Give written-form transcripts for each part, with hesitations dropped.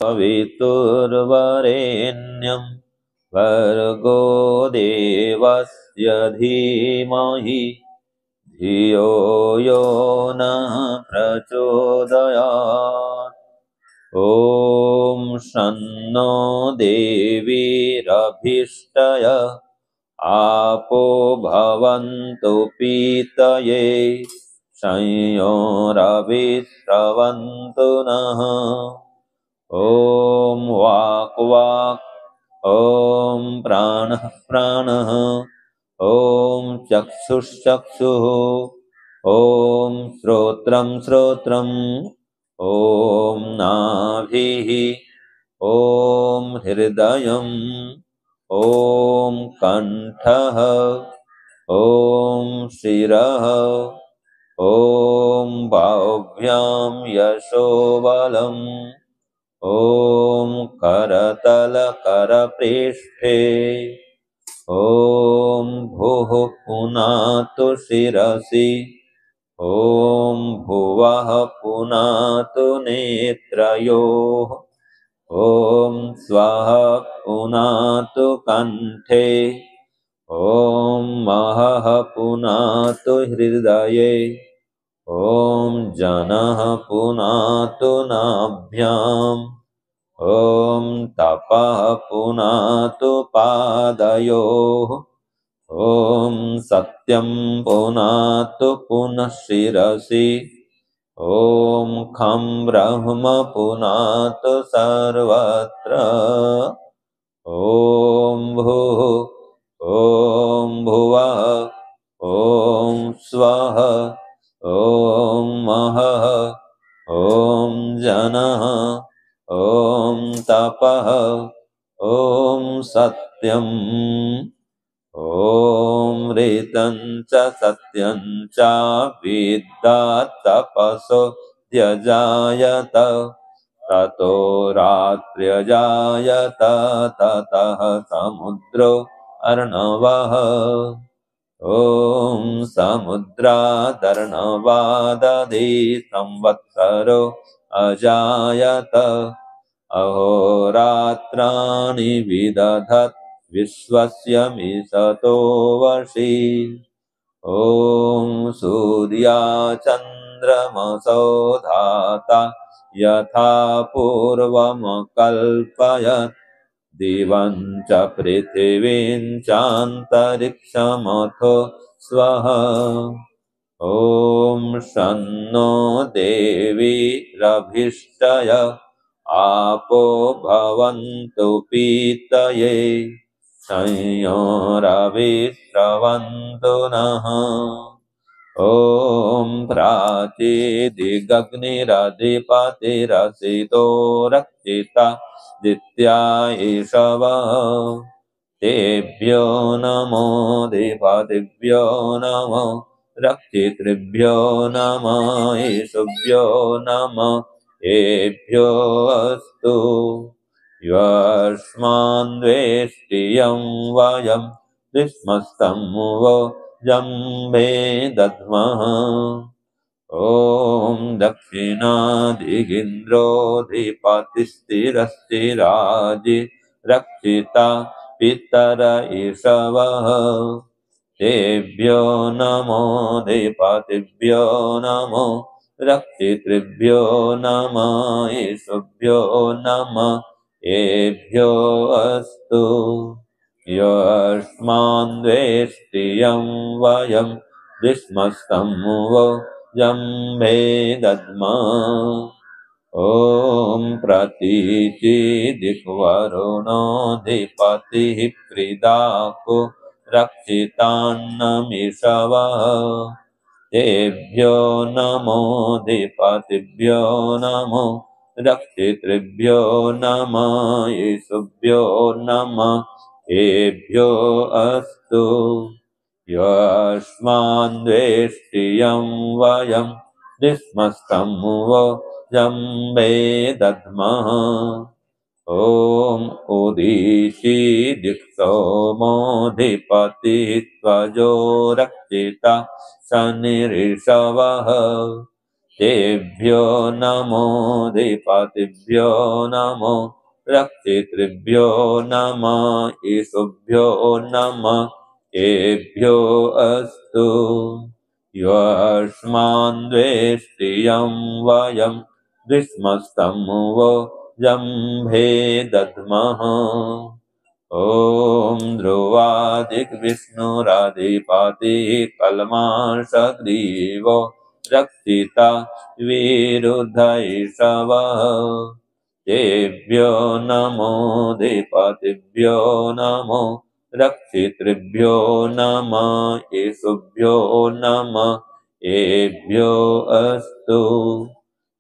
सवितुर्वरेण्यं भर्गो देवस्य धीमहि धियो यो नः प्रचोदयात्। ॐ शन्नो देवीरभीष्टय आपो भवन्तु पीतये संयोरविस्रवन्तु नः। ॐ वाक् वाक् ॐ प्राणः प्राणः ॐ चक्षुश्चक्षुः ॐ श्रोत्रं श्रोत्रम् ॐ नाभिः ॐ हृदयम् ॐ कण्ठः ॐ शिरः ॐ बाहुभ्यां यशोबलम् ॐ करतलकरपृष्ठे ॐ भुः पुनातु शिरसि ॐ भुवः पुनातु नेत्रयोः ॐ स्वः पुनातु कण्ठे ॐ महः पुनातु हृदये ॐ जनः पुनातु नाभ्याम् ॐ तपः पुनातु पादयोः ॐ सत्यं पुनातु पुनः शिरसि ॐ खं ब्रह्म पुनातु सर्वत्र ॐ भूः ॐ भुवः ॐ स्वः ॐ महः ॐ जनः ॐ तपः ॐ सत्यम् ॐ ऋतं च सत्यं च विद्यात् तपसो त्यजायत ततो रात्र्यजायत ततः समुद्रो अर्णवः ॐ समुद्रादर्णवादधी संवत्सरो अजायत अहोरात्राणि विदधत् विश्वस्य मिषतो वशी ॐ सूर्याचन्द्रमसो धाता यथा पूर्वमकल्पयत् दिवं च पृथिवीं चान्तरिक्षमथो स्वः ॐ शन्नो देवीरभीष्टय आपो भवन्तु पीतये संयोरविस्रवन्तु नः। ॐ प्राचीदिगग्निरधिपतिरसितो रक्षिता दित्या ईशवः तेभ्यो नमो देवादिभ्यो नमो रक्षितृभ्यो नमः ईशुभ्यो नमः एभ्यो अस्तु। यस्मान्द्वेष्टियं वयं विस्मस्तं वो जम्बे दद्मः ॐ दक्षिणादिगिन्द्रोऽधिपतिस्थिरस्थिराजि रक्षिता पितर ईशवः तेभ्यो नमो देवतिभ्यो नमो रक्षितृभ्यो नमः ईशुभ्यो नमः एभ्यो अस्तु। यस्मान्द्वेष्टियं वयं विस्मस्तं वो जम्बे दद्मः ॐ प्रतीचिदिक्वरुणोऽधिपतिः प्रीदाको रक्षितान्नमिषवः तेभ्यो नमो देवतिभ्यो नमो रक्षितृभ्यो नमः ईशुभ्यो नमः एभ्यो अस्तु। यस्मान्द्वेष्टियं वयं विस्मस्तं वो जम्बे दद्मः ॐ उदीशी दिक्सोमोऽधिपतिः त्वजो रक्षिता शनिरिषवः तेभ्यो नमोऽधिपतिभ्यो नमो रक्षितृभ्यो नमः ईशुभ्यो नमः एभ्यो अस्तु युष्मान् द्वेष्टियं वयं ग्रीष्मस्तं वो जम्भे दद्मः ॐ ध्रुवादिग्विष्णुराधिपतिः कल्माषग्रीवो रक्षिता विरुद्धैषवः तेभ्यो नमोऽधिपतिभ्यो नमो रक्षितृभ्यो नमः ईशुभ्यो नमः एभ्यो अस्तु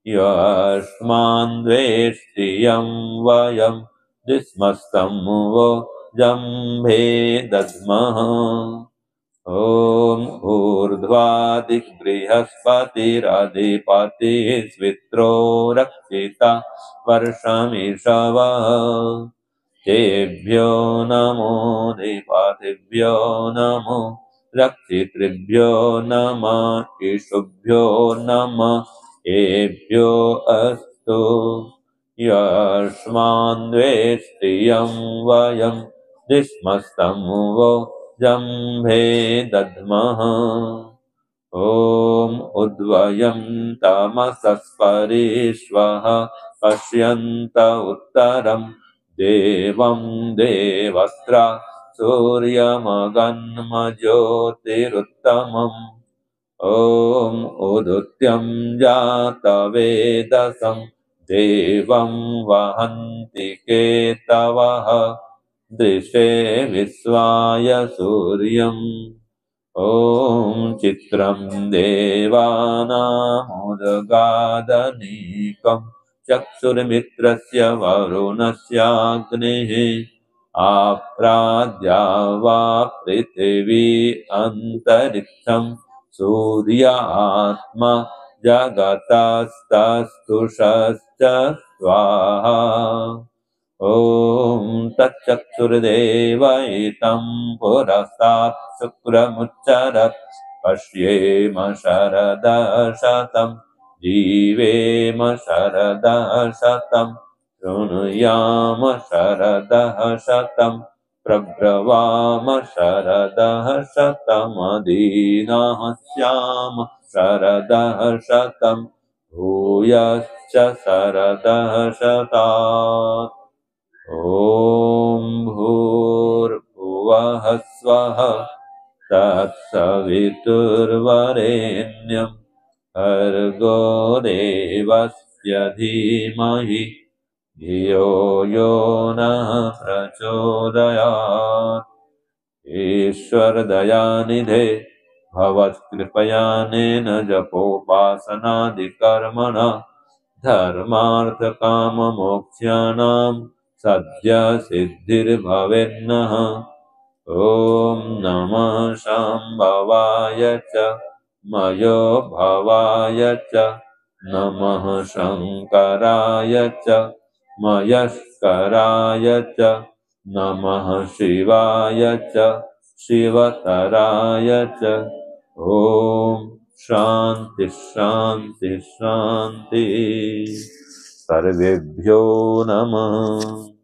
युष्मान् द्वेष्टियं वयं ग्रीष्मस्तं वो जम्भे दद्मः ॐ ऊर्ध्वादिबृहस्पतिरधिपतिः स्वित्रो रक्षिता वर्षमिषवः तेभ्यो नमोऽधिपतिभ्यो नमो रक्षितृभ्यो नमः ईशुभ्यो नमः एभ्यो अस्तु युष्मान् द्वेष्टियं वयं ग्रीष्मस्तं वो जम्भे दद्मः ॐ उद्वयं तमसस्परिष्वः पश्यन्त उत्तरं देवं देवस्त्र सूर्यमगन्मज्योतिरुत्तमम् ॐ उदुत्यं जातवेदसं देवं वहन्ति केतवः दृशे विश्वाय सूर्यम् ॐ चित्रं देवानामुदगादनीकं चक्षुर्मित्रस्य वरुणस्याग्निः आप्राद्या वा पृथिवी अन्तरिक्षं सूर्य आत्मा जगतस्तस्तुषश्च स्वाहा ॐ तच्चक्षुर्देवैतं पुरस्तात् शुक्रमुच्चरत् पश्येम शरदः शतं जीवेम शरदः शतं शृणुयाम शरदः शतं प्रब्रवाम शरदः शतमदीनाः स्याम शरदः शतं भूयश्च शरदः शतात् ॐ भूर्भुवः स्वः तत्सवितुर्वरेण्यं भर्गो देवस्य धीमहि धियो यो नः प्रचोदयात् ईश्वरदयानिधे भवत्कृपयानेन जपोपासनादिकर्मणा धर्मार्थकाममोक्ष्याणां सद्य सिद्धिर्भवेन्नः ॐ नमः शाम्भवाय च मयो भवाय च नमः शङ्कराय च मयस्कराय च नमः शिवाय च शिवतराय च ॐ शान्ति शान्ति शान्ति सर्वेभ्यो नमः।